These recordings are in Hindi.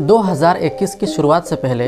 2021 की शुरुआत से पहले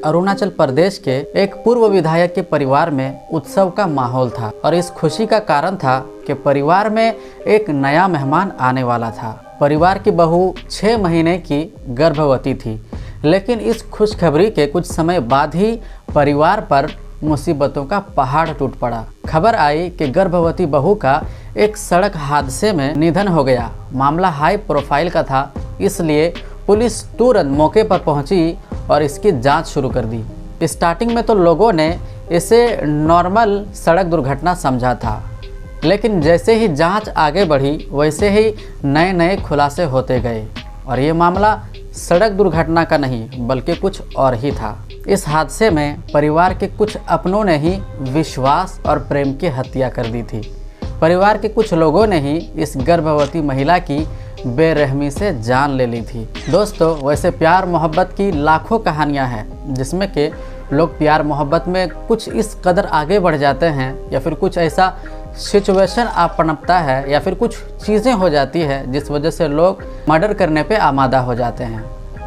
अरुणाचल प्रदेश के एक पूर्व विधायक के परिवार में उत्सव का माहौल था और इस खुशी का कारण था कि परिवार में एक नया मेहमान आने वाला था। परिवार की बहू 6 महीने की गर्भवती थी, लेकिन इस खुशखबरी के कुछ समय बाद ही परिवार पर मुसीबतों का पहाड़ टूट पड़ा। खबर आई कि गर्भवती बहू का एक सड़क हादसे में निधन हो गया। मामला हाई प्रोफाइल का था, इसलिए पुलिस तुरंत मौके पर पहुंची और इसकी जांच शुरू कर दी। स्टार्टिंग में तो लोगों ने इसे नॉर्मल सड़क दुर्घटना समझा था, लेकिन जैसे ही जांच आगे बढ़ी वैसे ही नए नए खुलासे होते गए और ये मामला सड़क दुर्घटना का नहीं बल्कि कुछ और ही था। इस हादसे में परिवार के कुछ अपनों ने ही विश्वास और प्रेम की हत्या कर दी थी। परिवार के कुछ लोगों ने ही इस गर्भवती महिला की बेरहमी से जान ले ली थी। दोस्तों, वैसे प्यार मोहब्बत की लाखों कहानियां हैं जिसमें कि लोग प्यार मोहब्बत में कुछ इस कदर आगे बढ़ जाते हैं या फिर कुछ ऐसा सिचुएशन आ पनपता है या फिर कुछ चीज़ें हो जाती है जिस वजह से लोग मर्डर करने पे आमादा हो जाते हैं।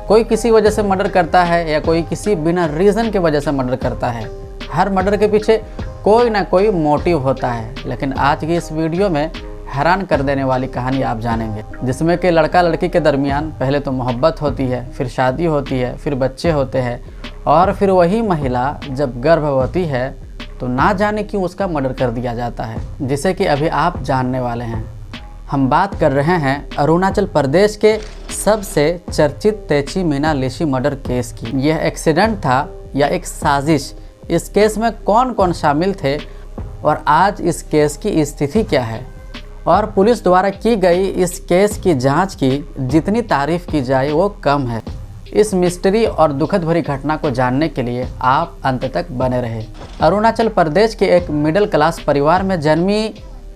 कोई किसी वजह से मर्डर करता है या कोई किसी बिना रीज़न के वजह से मर्डर करता है। हर मर्डर के पीछे कोई ना कोई मोटिव होता है, लेकिन आज की इस वीडियो में हैरान कर देने वाली कहानी आप जानेंगे, जिसमें कि लड़का लड़की के दरमियान पहले तो मोहब्बत होती है, फिर शादी होती है, फिर बच्चे होते हैं और फिर वही महिला जब गर्भवती है तो ना जाने क्यों उसका मर्डर कर दिया जाता है, जिसे कि अभी आप जानने वाले हैं। हम बात कर रहे हैं अरुणाचल प्रदेश के सबसे चर्चित तेची मीना लिशी मर्डर केस की। यह एक्सीडेंट था या एक साजिश? इस केस में कौन कौन शामिल थे और आज इस केस की स्थिति क्या है और पुलिस द्वारा की गई इस केस की जांच की जितनी तारीफ की जाए वो कम है। इस मिस्ट्री और दुखद भरी घटना को जानने के लिए आप अंत तक बने रहे। अरुणाचल प्रदेश के एक मिडिल क्लास परिवार में जन्मी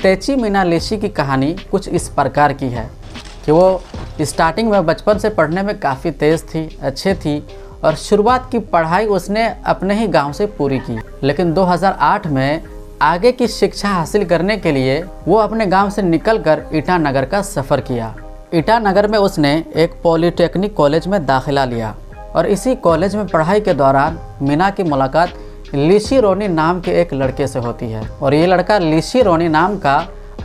तेची मीना लिशी की कहानी कुछ इस प्रकार की है कि वो स्टार्टिंग में बचपन से पढ़ने में काफ़ी तेज़ थी, अच्छी थी और शुरुआत की पढ़ाई उसने अपने ही गांव से पूरी की। लेकिन 2008 में आगे की शिक्षा हासिल करने के लिए वो अपने गांव से निकलकर ईटानगर का सफ़र किया। ईटानगर में उसने एक पॉलिटेक्निक कॉलेज में दाखिला लिया और इसी कॉलेज में पढ़ाई के दौरान मीना की मुलाकात लिशी रोनी नाम के एक लड़के से होती है और ये लड़का लिशी रोनी नाम का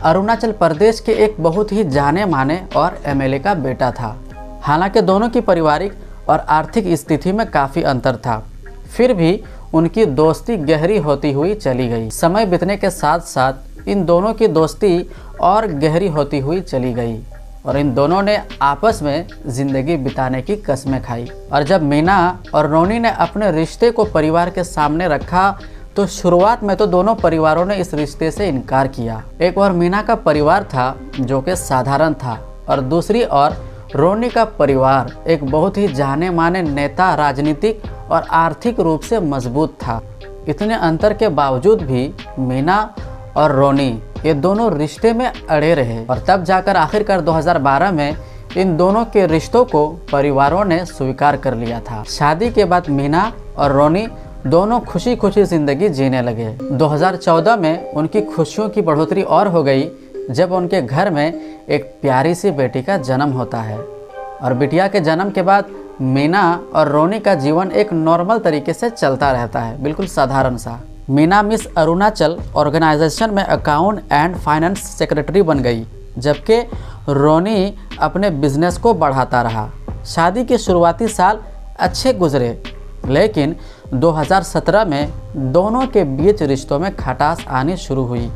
अरुणाचल प्रदेश के एक बहुत ही जाने माने और एमएलए का बेटा था। हालांकि दोनों की पारिवारिक और आर्थिक स्थिति में काफ़ी अंतर था, फिर भी उनकी दोस्ती गहरी होती हुई चली गई। समय बीतने के साथ साथ इन दोनों की दोस्ती और गहरी होती हुई चली गई और इन दोनों ने आपस में ज़िंदगी बिताने की कस्में खाई। और जब मीना और रोनी ने अपने रिश्ते को परिवार के सामने रखा तो शुरुआत में तो दोनों परिवारों ने इस रिश्ते से इनकार किया। एक और मीना का परिवार था जो कि साधारण था और दूसरी ओर रोनी का परिवार एक बहुत ही जाने माने नेता, राजनीतिक और आर्थिक रूप से मजबूत था। इतने अंतर के बावजूद भी मीना और रोनी ये दोनों रिश्ते में अड़े रहे और तब जाकर आखिरकार 2012 में इन दोनों के रिश्तों को परिवारों ने स्वीकार कर लिया था। शादी के बाद मीना और रोनी दोनों खुशी खुशी ज़िंदगी जीने लगे। 2014 में उनकी खुशियों की बढ़ोतरी और हो गई जब उनके घर में एक प्यारी सी बेटी का जन्म होता है और बिटिया के जन्म के बाद मीना और रोनी का जीवन एक नॉर्मल तरीके से चलता रहता है, बिल्कुल साधारण सा। मीना मिस अरुणाचल ऑर्गेनाइजेशन में अकाउंट एंड फाइनेंस सेक्रेटरी बन गई, जबकि रोनी अपने बिजनेस को बढ़ाता रहा। शादी के शुरुआती साल अच्छे गुजरे, लेकिन 2017 में दोनों के बीच रिश्तों में खटास आनी शुरू हुई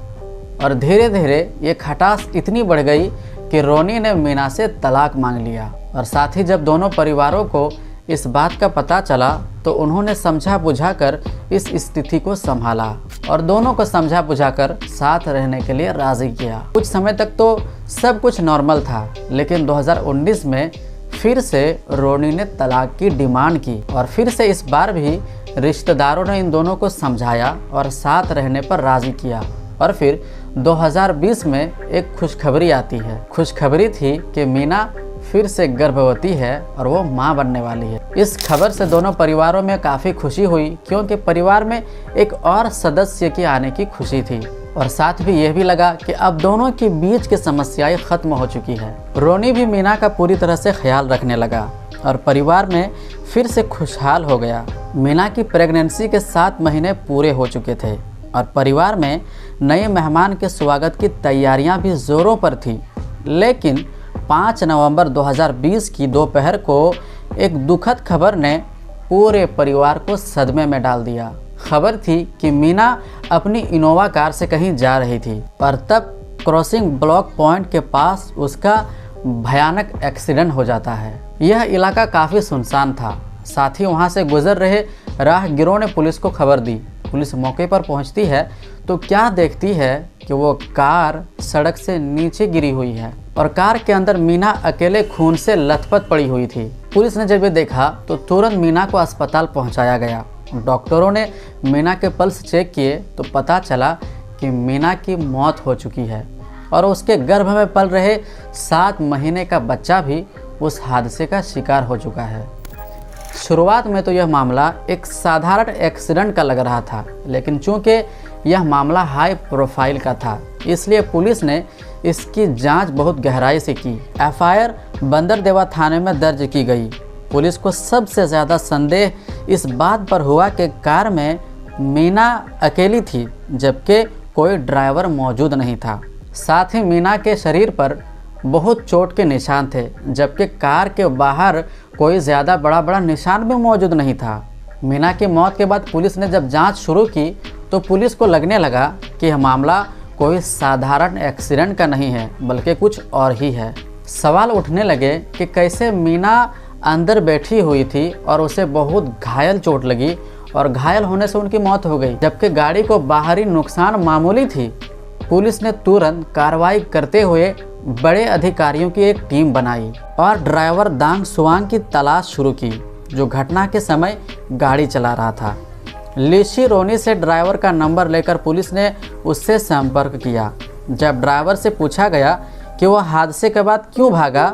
और धीरे धीरे ये खटास इतनी बढ़ गई कि रोनी ने मीना से तलाक मांग लिया। और साथ ही जब दोनों परिवारों को इस बात का पता चला तो उन्होंने समझा बुझाकर इस स्थिति को संभाला और दोनों को समझा बुझाकर साथ रहने के लिए राज़ी किया। कुछ समय तक तो सब कुछ नॉर्मल था, लेकिन 2019 में फिर से रोनी ने तलाक की डिमांड की और फिर से इस बार भी रिश्तेदारों ने इन दोनों को समझाया और साथ रहने पर राज़ी किया। और फिर 2020 में एक खुशखबरी आती है। खुशखबरी थी कि मीना फिर से गर्भवती है और वो मां बनने वाली है। इस खबर से दोनों परिवारों में काफ़ी खुशी हुई क्योंकि परिवार में एक और सदस्य के आने की खुशी थी और साथ भी यह भी लगा कि अब दोनों के बीच की समस्याएं खत्म हो चुकी है। रोनी भी मीना का पूरी तरह से ख्याल रखने लगा और परिवार में फिर से खुशहाल हो गया। मीना की प्रेगनेंसी के 7 महीने पूरे हो चुके थे और परिवार में नए मेहमान के स्वागत की तैयारियां भी ज़ोरों पर थी। लेकिन 5 नवंबर 2020 की दोपहर को एक दुखद खबर ने पूरे परिवार को सदमे में डाल दिया। खबर थी कि मीना अपनी इनोवा कार से कहीं जा रही थी और तब क्रॉसिंग ब्लॉक पॉइंट के पास उसका भयानक एक्सीडेंट हो जाता है। यह इलाका काफ़ी सुनसान था। साथ ही वहाँ से गुजर रहे राहगीरों ने पुलिस को खबर दी। पुलिस मौके पर पहुँचती है तो क्या देखती है कि वो कार सड़क से नीचे गिरी हुई है और कार के अंदर मीना अकेले खून से लथपथ पड़ी हुई थी। पुलिस ने जब ये देखा तो तुरंत मीना को अस्पताल पहुंचाया गया। डॉक्टरों ने मीना के पल्स चेक किए तो पता चला कि मीना की मौत हो चुकी है और उसके गर्भ में पल रहे 7 महीने का बच्चा भी उस हादसे का शिकार हो चुका है। शुरुआत में तो यह मामला एक साधारण एक्सीडेंट का लग रहा था, लेकिन चूंकि यह मामला हाई प्रोफाइल का था इसलिए पुलिस ने इसकी जांच बहुत गहराई से की। एफआईआर बंदरदेवा थाने में दर्ज की गई। पुलिस को सबसे ज़्यादा संदेह इस बात पर हुआ कि कार में मीना अकेली थी जबकि कोई ड्राइवर मौजूद नहीं था। साथ ही मीना के शरीर पर बहुत चोट के निशान थे जबकि कार के बाहर कोई ज़्यादा बड़ा निशान भी मौजूद नहीं था। मीना की मौत के बाद पुलिस ने जब जांच शुरू की तो पुलिस को लगने लगा कि यह मामला कोई साधारण एक्सीडेंट का नहीं है बल्कि कुछ और ही है। सवाल उठने लगे कि कैसे मीना अंदर बैठी हुई थी और उसे बहुत घायल चोट लगी और घायल होने से उनकी मौत हो गई जबकि गाड़ी को बाहरी नुकसान मामूली थी। पुलिस ने तुरंत कार्रवाई करते हुए बड़े अधिकारियों की एक टीम बनाई और ड्राइवर दांग सुवांग की तलाश शुरू की जो घटना के समय गाड़ी चला रहा था। लिशी रोनी से ड्राइवर का नंबर लेकर पुलिस ने उससे संपर्क किया। जब ड्राइवर से पूछा गया कि वह हादसे के बाद क्यों भागा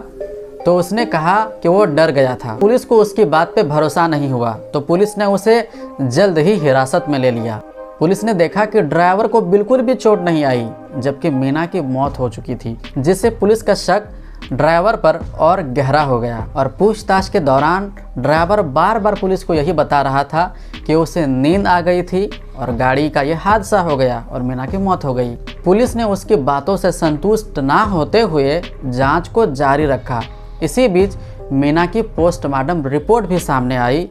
तो उसने कहा कि वो डर गया था। पुलिस को उसकी बात पे भरोसा नहीं हुआ तो पुलिस ने उसे जल्द ही हिरासत में ले लिया। पुलिस ने देखा कि ड्राइवर को बिल्कुल भी चोट नहीं आई जबकि मीना की मौत हो चुकी थी, जिससे पुलिस का शक ड्राइवर पर और गहरा हो गया। और पूछताछ के दौरान ड्राइवर बार बार पुलिस को यही बता रहा था कि उसे नींद आ गई थी और गाड़ी का यह हादसा हो गया और मीना की मौत हो गई। पुलिस ने उसकी बातों से संतुष्ट ना होते हुए जांच को जारी रखा। इसी बीच मीना की पोस्टमार्टम रिपोर्ट भी सामने आई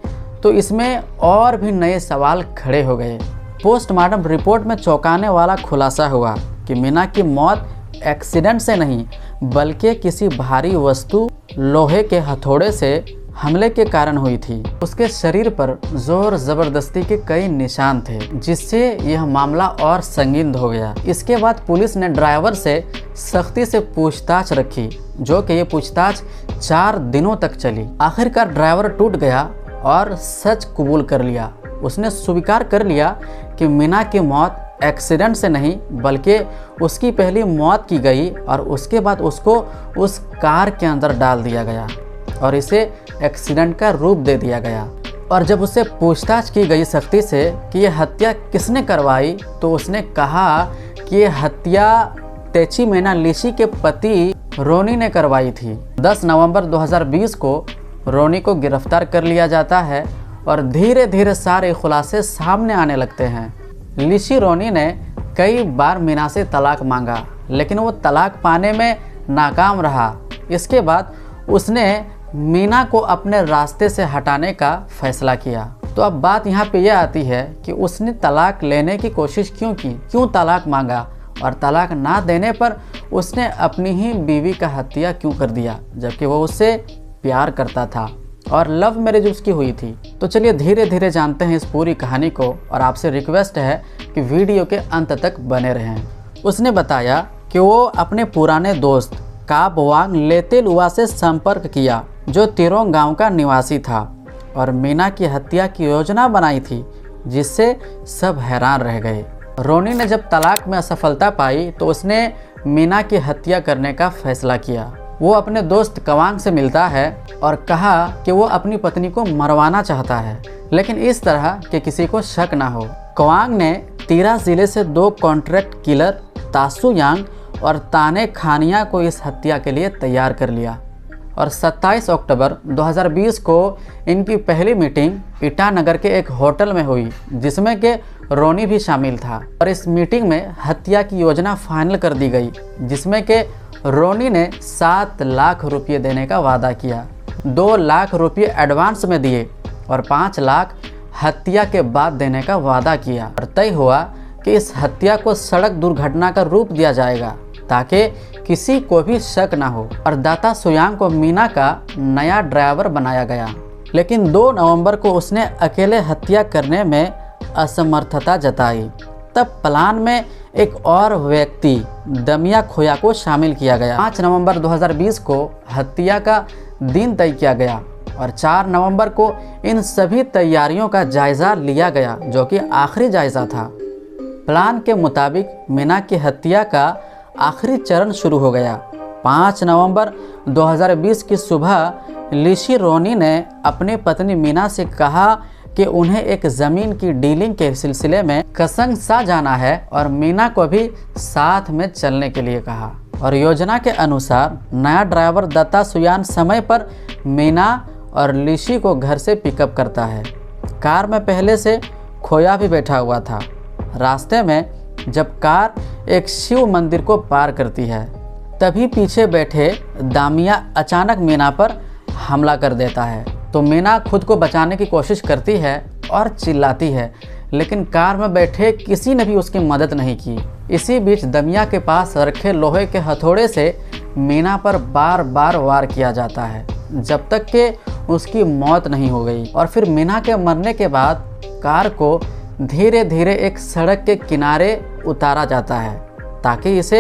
तो इसमें और भी नए सवाल खड़े हो गए। पोस्टमार्टम रिपोर्ट में चौंकाने वाला खुलासा हुआ कि मीना की मौत एक्सीडेंट से नहीं बल्कि किसी भारी वस्तु लोहे के हथौड़े से हमले के कारण हुई थी। उसके शरीर पर जोर जबरदस्ती के कई निशान थे जिससे यह मामला और संगीन हो गया। इसके बाद पुलिस ने ड्राइवर से सख्ती से पूछताछ रखी जो कि ये पूछताछ 4 दिनों तक चली। आखिरकार ड्राइवर टूट गया और सच कबूल कर लिया। उसने स्वीकार कर लिया कि मीना की मौत एक्सीडेंट से नहीं बल्कि उसकी पहली मौत की गई और उसके बाद उसको उस कार के अंदर डाल दिया गया और इसे एक्सीडेंट का रूप दे दिया गया। और जब उससे पूछताछ की गई सख्ती से कि यह हत्या किसने करवाई तो उसने कहा कि यह हत्या तेची-मेना लिशी के पति रोनी ने करवाई थी। 10 नवंबर 2020 को रोनी को गिरफ्तार कर लिया जाता है और धीरे धीरे सारे खुलासे सामने आने लगते हैं। लिशी रोनी ने कई बार मीना से तलाक मांगा लेकिन वो तलाक पाने में नाकाम रहा। इसके बाद उसने मीना को अपने रास्ते से हटाने का फैसला किया। तो अब बात यहाँ पे यह आती है कि उसने तलाक लेने की कोशिश क्यों की, क्यों तलाक मांगा और तलाक ना देने पर उसने अपनी ही बीवी का हत्या क्यों कर दिया जबकि वो उससे प्यार करता था और लव मैरिज उसकी हुई थी। तो चलिए धीरे धीरे जानते हैं इस पूरी कहानी को और आपसे रिक्वेस्ट है कि वीडियो के अंत तक बने रहें। उसने बताया कि वो अपने पुराने दोस्त काबवांग लेतेलुआ से संपर्क किया जो तिरोंग गांव का निवासी था और मीना की हत्या की योजना बनाई थी जिससे सब हैरान रह गए। रोनी ने जब तलाक में असफलता पाई तो उसने मीना की हत्या करने का फैसला किया। वो अपने दोस्त कवांग से मिलता है और कहा कि वो अपनी पत्नी को मरवाना चाहता है लेकिन इस तरह कि किसी को शक ना हो। कवांग ने तिरा जिले से 2 कॉन्ट्रैक्ट किलर तासु यांग और ताने खानिया को इस हत्या के लिए तैयार कर लिया और 27 अक्टूबर 2020 को इनकी पहली मीटिंग ईटानगर के एक होटल में हुई, जिसमें कि रोनी भी शामिल था। और इस मीटिंग में हत्या की योजना फाइनल कर दी गई, जिसमें कि रोनी ने 7 लाख रुपये देने का वादा किया। 2 लाख रुपये एडवांस में दिए और 5 लाख हत्या के बाद देने का वादा किया। और तय हुआ कि इस हत्या को सड़क दुर्घटना का रूप दिया जाएगा ताकि किसी को भी शक ना हो। और दाता सुयांग को मीना का नया ड्राइवर बनाया गया, लेकिन 2 नवंबर को उसने अकेले हत्या करने में असमर्थता जताई। तब प्लान में एक और व्यक्ति दमिया खोया को शामिल किया गया। 5 नवंबर 2020 को हत्या का दिन तय किया गया और 4 नवंबर को इन सभी तैयारियों का जायजा लिया गया, जो कि आखिरी जायजा था। प्लान के मुताबिक मीना की हत्या का आखिरी चरण शुरू हो गया। 5 नवंबर 2020 की सुबह लिशी रोनी ने अपनी पत्नी मीना से कहा कि उन्हें एक ज़मीन की डीलिंग के सिलसिले में कसंगसा जाना है और मीना को भी साथ में चलने के लिए कहा। और योजना के अनुसार नया ड्राइवर दत्ता सुयान समय पर मीना और लिशी को घर से पिकअप करता है। कार में पहले से खोया भी बैठा हुआ था। रास्ते में जब कार एक शिव मंदिर को पार करती है, तभी पीछे बैठे दामिया अचानक मीना पर हमला कर देता है। तो मीना खुद को बचाने की कोशिश करती है और चिल्लाती है, लेकिन कार में बैठे किसी ने भी उसकी मदद नहीं की। इसी बीच दमिया के पास रखे लोहे के हथौड़े से मीना पर बार बार वार किया जाता है, जब तक कि उसकी मौत नहीं हो गई। और फिर मीना के मरने के बाद कार को धीरे धीरे एक सड़क के किनारे उतारा जाता है ताकि इसे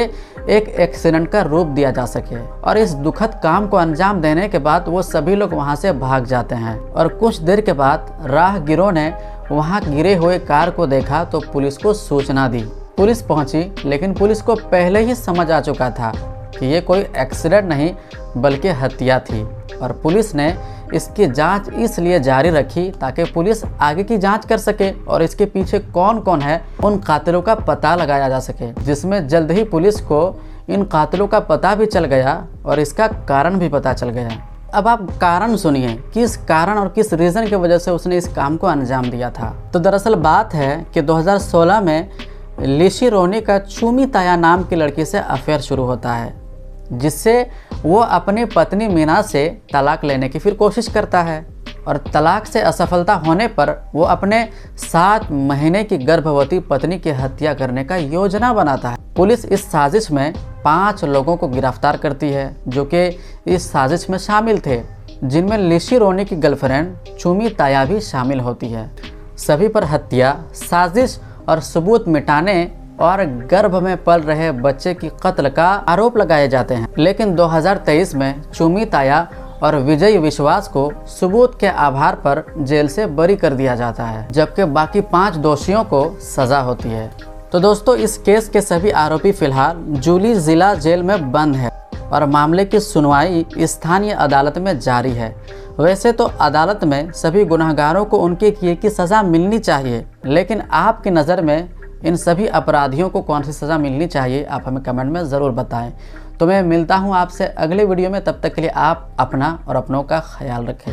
एक एक्सीडेंट का रूप दिया जा सके। और इस दुखद काम को अंजाम देने के बाद वो सभी लोग वहाँ से भाग जाते हैं। और कुछ देर के बाद राहगीरों ने वहाँ गिरे हुए कार को देखा तो पुलिस को सूचना दी। पुलिस पहुँची, लेकिन पुलिस को पहले ही समझ आ चुका था कि ये कोई एक्सीडेंट नहीं बल्कि हत्या थी। और पुलिस ने इसकी जांच इसलिए जारी रखी ताकि पुलिस आगे की जांच कर सके और इसके पीछे कौन कौन है उन कातिलों का पता लगाया जा सके, जिसमें जल्द ही पुलिस को इन कातिलों का पता भी चल गया और इसका कारण भी पता चल गया। अब आप कारण सुनिए, किस कारण और किस रीज़न की वजह से उसने इस काम को अंजाम दिया था। तो दरअसल बात है कि 2016 में लिशी रोनी का चूमी ताया नाम की लड़की से अफेयर शुरू होता है, जिससे वो अपनी पत्नी मीना से तलाक लेने की फिर कोशिश करता है। और तलाक से असफलता होने पर वो अपने 7 महीने की गर्भवती पत्नी की हत्या करने का योजना बनाता है। पुलिस इस साजिश में 5 लोगों को गिरफ्तार करती है जो कि इस साजिश में शामिल थे, जिनमें लिशी रोनी की गर्लफ्रेंड चूमी ताया भी शामिल होती है। सभी पर हत्या, साजिश और सबूत मिटाने और गर्भ में पल रहे बच्चे की कत्ल का आरोप लगाए जाते हैं। लेकिन 2023 में चूमी ताया और विजय विश्वास को सबूत के आधार पर जेल से बरी कर दिया जाता है, जबकि बाकी 5 दोषियों को सजा होती है। तो दोस्तों, इस केस के सभी आरोपी फिलहाल जूली जिला जेल में बंद है और मामले की सुनवाई स्थानीय अदालत में जारी है। वैसे तो अदालत में सभी गुनहगारों को उनके किए की सज़ा मिलनी चाहिए, लेकिन आपकी नज़र में इन सभी अपराधियों को कौन सी सज़ा मिलनी चाहिए, आप हमें कमेंट में ज़रूर बताएं। तो मैं मिलता हूं आपसे अगले वीडियो में, तब तक के लिए आप अपना और अपनों का ख्याल रखें।